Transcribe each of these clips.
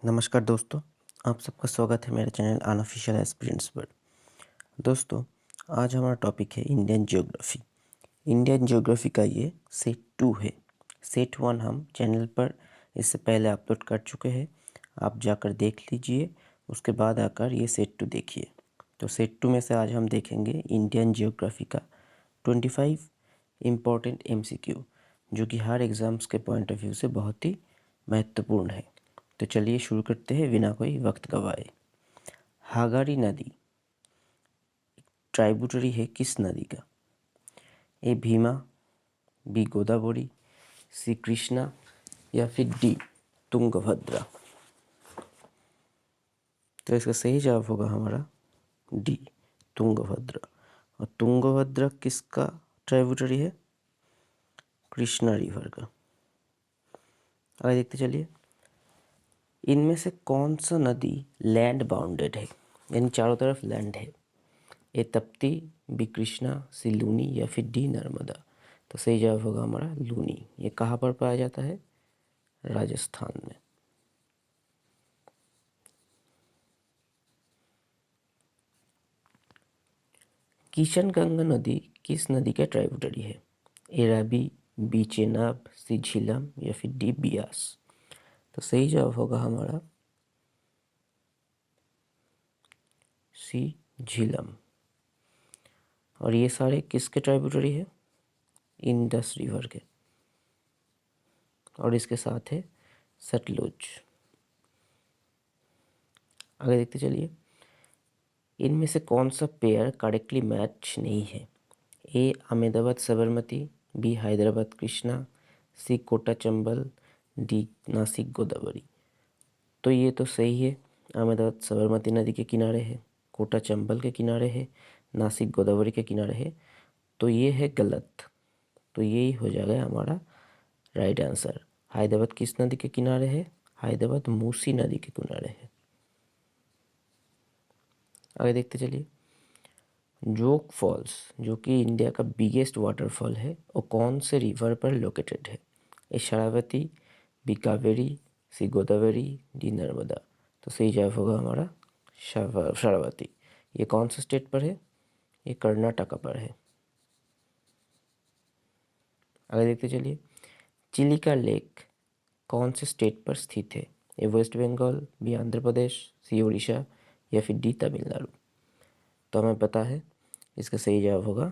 नमस्कार दोस्तों, आप सबका स्वागत है मेरे चैनल अनऑफिशियल एस्पिरेंट्स पर। दोस्तों, आज हमारा टॉपिक है इंडियन ज्योग्राफी। इंडियन ज्योग्राफी का ये सेट 2 है। सेट 1 हम चैनल पर इससे पहले अपलोड कर चुके हैं, आप जाकर देख लीजिए, उसके बाद आकर ये सेट 2 देखिए। तो सेट 2 में से आज हम देखेंगे इंडियन ज्योग्राफी का 25 इम्पोर्टेंट MCQ, जो कि हर एग्ज़ाम्स के पॉइंट ऑफ व्यू से बहुत ही महत्वपूर्ण है। तो चलिए शुरू करते हैं बिना कोई वक्त गवाए। हागारी नदी ट्राइब्यूटरी है किस नदी का? ए भीमा, बी गोदावरी, सी कृष्णा या फिर डी तुंगभद्रा। तो इसका सही जवाब होगा हमारा डी तुंगभद्रा। और तुंगभद्रा किसका ट्राइब्यूटरी है? कृष्णा रिवर का। आगे देखते चलिए, इनमें से कौन सा नदी लैंड बाउंडेड है, यानी चारों तरफ लैंड है? ए तप्ती, बी कृष्णा, सी लूनी या फिर डी नर्मदा। तो सही जवाब होगा हमारा लूनी। ये कहाँ पर पाया जाता है? राजस्थान में। किशनगंगा नदी किस नदी का ट्राइब्यूटरी है? ए रावी, बी चेनाब, सी झीलम या फिर डी बियास। तो सही जवाब होगा हमारा सी झीलम। और ये सारे किसके ट्राइब्यूटरी है? इंडस रिवर के। और इसके साथ है सतलुज। आगे देखते चलिए, इनमें से कौन सा पेयर करेक्टली मैच नहीं है? ए अहमदाबाद साबरमती, बी हैदराबाद कृष्णा, सी कोटा चंबल, डी नासिक गोदावरी। तो ये तो सही है, अहमदाबाद साबरमती नदी के किनारे है, कोटा चंबल के किनारे है, नासिक गोदावरी के किनारे है। तो ये है गलत। तो यही हो जाएगा हमारा राइट आंसर। हैदराबाद किस नदी के किनारे है? हैदराबाद मूसी नदी के किनारे है। आगे देखते चलिए, जोग फॉल्स जो कि इंडिया का बिगेस्ट वाटरफॉल है, वो कौन से रिवर पर लोकेटेड है? ए शरावती, बी कावेरी, सी गोदावरी, डी नर्मदा। तो सही जवाब होगा हमारा शरावती। ये कौन से स्टेट पर है? ये कर्नाटका पर है। आगे देखते चलिए, चिलिका लेक कौन से स्टेट पर स्थित है? ए वेस्ट बंगाल, बी आंध्र प्रदेश, सी उड़ीसा या फिर डी तमिलनाडु। तो हमें पता है इसका सही जवाब होगा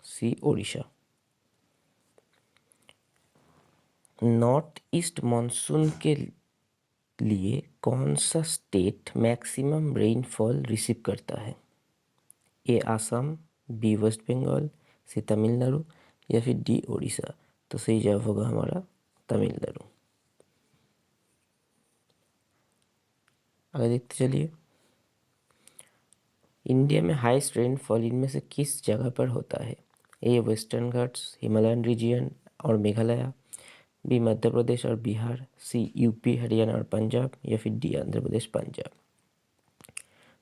सी ओडिशा। नॉर्थ ईस्ट मानसून के लिए कौन सा स्टेट मैक्सिमम रेनफॉल रिसीव करता है? ए आसाम, बी वेस्ट बंगाल, सी तमिलनाडु या फिर डी ओडिशा। तो सही जवाब होगा हमारा तमिलनाडु। आगे देखते चलिए, इंडिया में हाईएस्ट रेनफॉल इनमें से किस जगह पर होता है? ए वेस्टर्न घाट्स, हिमालयन रीजियन और मेघालय, बी मध्य प्रदेश और बिहार, सी यूपी हरियाणा और पंजाब या फिर डी आंध्र प्रदेश पंजाब।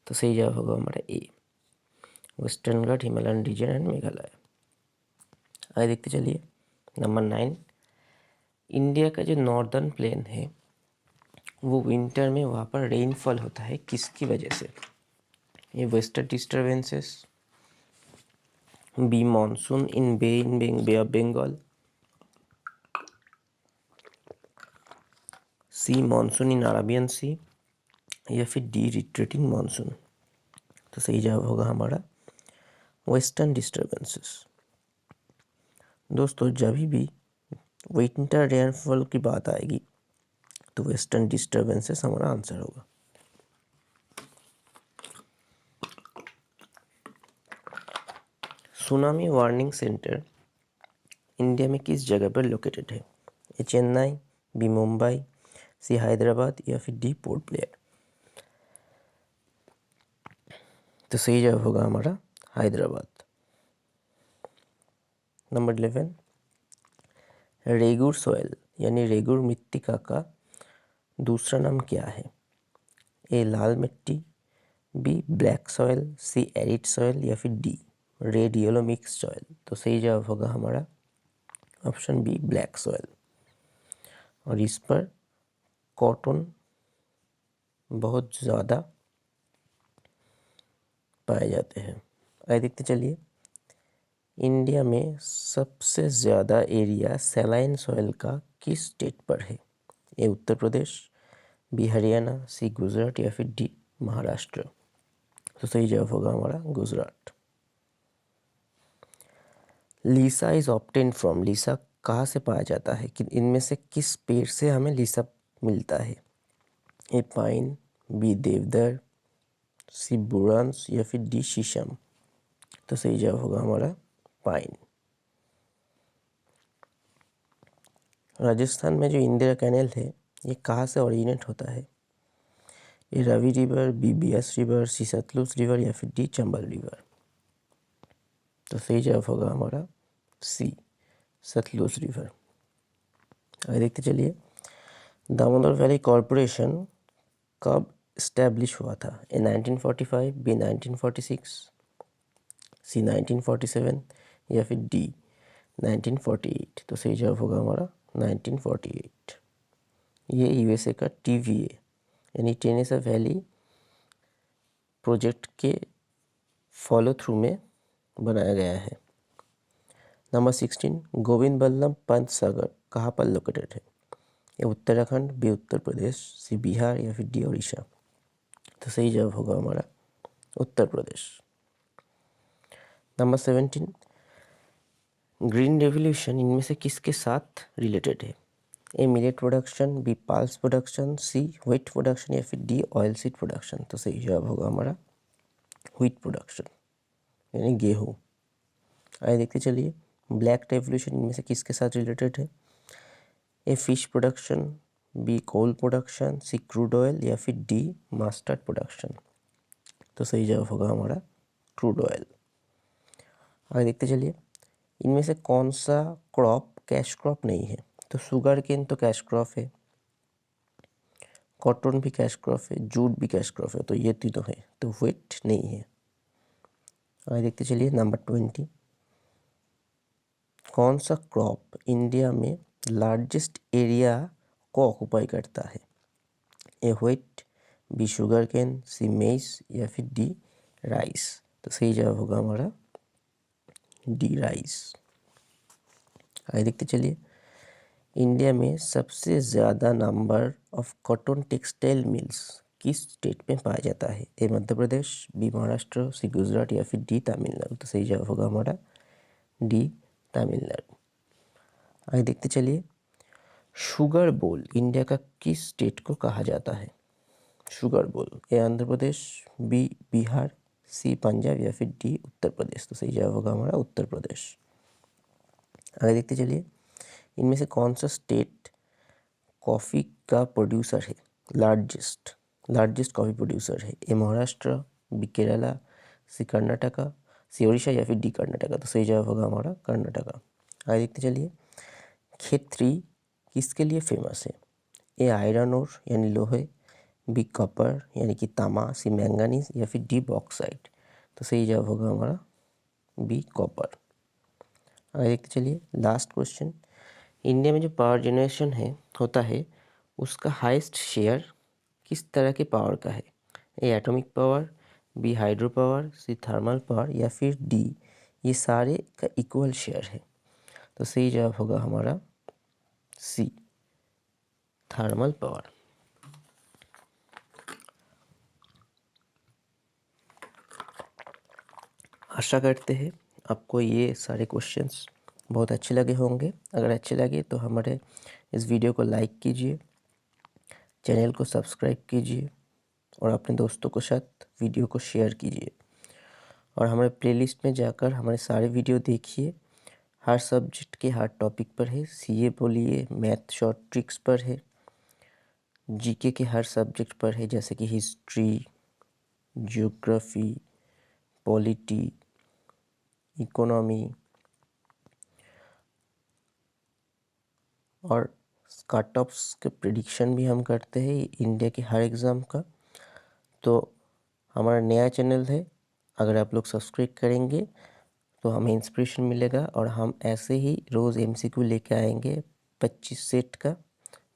तो सही जवाब होगा हमारा A western Ghat, Himalayan region and Meghalaya. आगे देखते चलिए, नंबर 9, इंडिया का जो नॉर्दर्न प्लेन है वो विंटर में वहाँ पर रेनफॉल होता है किसकी वजह से? ये western disturbances, B monsoon in Bay of Bengal, C monsoon in Arabian Sea या फिर डी रिट्रीटिंग मानसून। तो सही जवाब होगा हमारा वेस्टर्न डिस्टर्बेंसेस। दोस्तों, जब भी विंटर रेनफॉल की बात आएगी तो वेस्टर्न डिस्टर्बेंसेस हमारा आंसर होगा। सुनामी वार्निंग सेंटर इंडिया में किस जगह पर लोकेटेड है? ए चेन्नई, बी मुंबई, सी हैदराबाद या फिर डी पोर्ट ब्लेयर। तो सही जवाब होगा हमारा हैदराबाद। नंबर 11, रेगुर सॉइल यानी रेगुर मृत्तिका का दूसरा नाम क्या है? ए लाल मिट्टी, बी ब्लैक सॉइल, सी एरिड सॉइल या फिर D red yellow mix soil. तो सही जवाब होगा हमारा ऑप्शन बी ब्लैक सॉइल। और इस पर कॉटन बहुत ज़्यादा पाए जाते हैं। आगे देखते चलिए, इंडिया में सबसे ज़्यादा एरिया सैलाइन सॉइल का किस स्टेट पर है? ए उत्तर प्रदेश, बी हरियाणा, सी गुजरात या फिर डी महाराष्ट्र। तो सही जवाब होगा हमारा गुजरात। लीसा इज ऑब्टेन फ्रॉम, लीसा कहाँ से पाया जाता है? कि इनमें से किस पेड़ से हमें लीसा मिलता है? ए पाइन, बी देवदार, सी बुरांस या फिर डी शीशम। तो सही जवाब होगा हमारा पाइन। राजस्थान में जो इंदिरा कैनेल है ये कहाँ से ओरिजिनेट होता है? A Ravi river, B Beas river, C Sutlej river या फिर डी चंबल रिवर। तो सही जवाब होगा हमारा सी सतलुज रिवर। आगे देखते चलिए, दामोदर वैली कॉरपोरेशन कब इस्टेब्लिश हुआ था? ए 1945, बी 1946, सी 1947 या फिर डी 1948। तो सही जवाब होगा हमारा 1948। ये यूएसए का टीवीए यानी टेनेसा वैली प्रोजेक्ट के फॉलो थ्रू में बनाया गया है। नंबर 16, गोविंद बल्लभ पंत सागर कहाँ पर लोकेटेड है? ये उत्तराखंड, बी उत्तर प्रदेश, सी बिहार या फिर डी उड़ीसा। तो सही जवाब होगा हमारा Uttar Pradesh. Number 17, green revolution इनमें से किसके साथ रिलेटेड है? ए मिलेट प्रोडक्शन, बी पाल्स प्रोडक्शन, सी व्हीट प्रोडक्शन या फिर डी ऑयल सीड प्रोडक्शन। तो सही जवाब होगा हमारा व्हीट प्रोडक्शन यानी गेहूँ। आगे देखते चलिए, ब्लैक रेवोल्यूशन इनमें से किसके साथ रिलेटेड है? A fish production, B coal production, C crude oil या फिर डी मस्टर्ड प्रोडक्शन। तो सही जवाब होगा हमारा क्रूड ऑयल। आगे देखते चलिए, इनमें से कौन सा क्रॉप कैश क्रॉप नहीं है? तो शुगर केन तो कैश क्रॉप है, कॉटन भी कैश क्रॉप है, जूट भी कैश क्रॉप है, तो ये तीनों है, तो व्हीट नहीं है। आगे देखते चलिए, नंबर 20, कौन सा क्रॉप इंडिया में लार्जेस्ट एरिया को ऑक्युपाई करता है? ए व्हीट, बी शुगर केन, सी मेज या फिर डी राइस। तो सही जवाब होगा हमारा डी राइस। आगे देखते चलिए, इंडिया में सबसे ज़्यादा number of cotton textile mills किस स्टेट में पाया जाता है? ए मध्य प्रदेश, बी महाराष्ट्र, सी गुजरात या फिर डी तमिलनाडु। तो सही जवाब होगा हमारा डी तमिलनाडु। आगे देखते चलिए, शुगर बोल इंडिया का किस स्टेट को कहा जाता है? शुगर बोल, ए आंध्र प्रदेश, बी बिहार, सी पंजाब या फिर डी उत्तर प्रदेश। तो सही जवाब होगा हमारा उत्तर प्रदेश। आगे देखते चलिए, इनमें से कौन सा स्टेट कॉफ़ी का प्रोड्यूसर है? लार्जेस्ट कॉफ़ी प्रोड्यूसर है? ए महाराष्ट्र, बी केरला, सी कर्नाटका, सी उड़ीसा या फिर डी कर्नाटका। तो सही जवाब होगा हमारा कर्नाटका। आगे देखते चलिए, खेती किसके लिए फेमस है? ए आयरन ओर यानी लोहे, बी कॉपर यानी कि तांबा, सी मैंगनीज या फिर डी बॉक्साइट। तो सही जवाब होगा हमारा बी कॉपर। आगे देखते चलिए, लास्ट क्वेश्चन, इंडिया में जो पावर जनरेशन होता है उसका हाईएस्ट शेयर किस तरह के पावर का है? A atomic power, B hydro power, C thermal power या फिर डी ये सारे का इक्वल शेयर है। तो सही जवाब होगा हमारा सी थर्मल पावर। आशा करते हैं आपको ये सारे क्वेश्चंस बहुत अच्छे लगे होंगे। अगर अच्छे लगे तो हमारे इस वीडियो को लाइक कीजिए, चैनल को सब्सक्राइब कीजिए और अपने दोस्तों के साथ वीडियो को शेयर कीजिए। और हमारे प्लेलिस्ट में जाकर हमारे सारे वीडियो देखिए। हर सब्जेक्ट के हर टॉपिक पर है, सीए बोलिए, मैथ शॉर्ट ट्रिक्स पर है, जीके के हर सब्जेक्ट पर है जैसे कि हिस्ट्री, ज्योग्राफी, पॉलिटी, इकोनॉमी और कट ऑफ्स के प्रिडिक्शन भी हम करते हैं इंडिया के हर एग्ज़ाम का। तो हमारा नया चैनल है, अगर आप लोग सब्सक्राइब करेंगे तो हमें इंस्पिरेशन मिलेगा और हम ऐसे ही रोज़ एमसीक्यू लेके आएंगे 25 सेट का,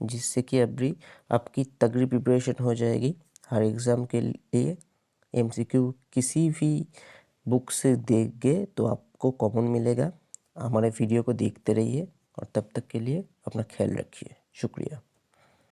जिससे कि अभी आपकी तगड़ी प्रिपरेशन हो जाएगी हर एग्ज़ाम के लिए। एमसीक्यू किसी भी बुक से देंगे तो आपको कॉमन मिलेगा। हमारे वीडियो को देखते रहिए और तब तक के लिए अपना ख्याल रखिए। शुक्रिया।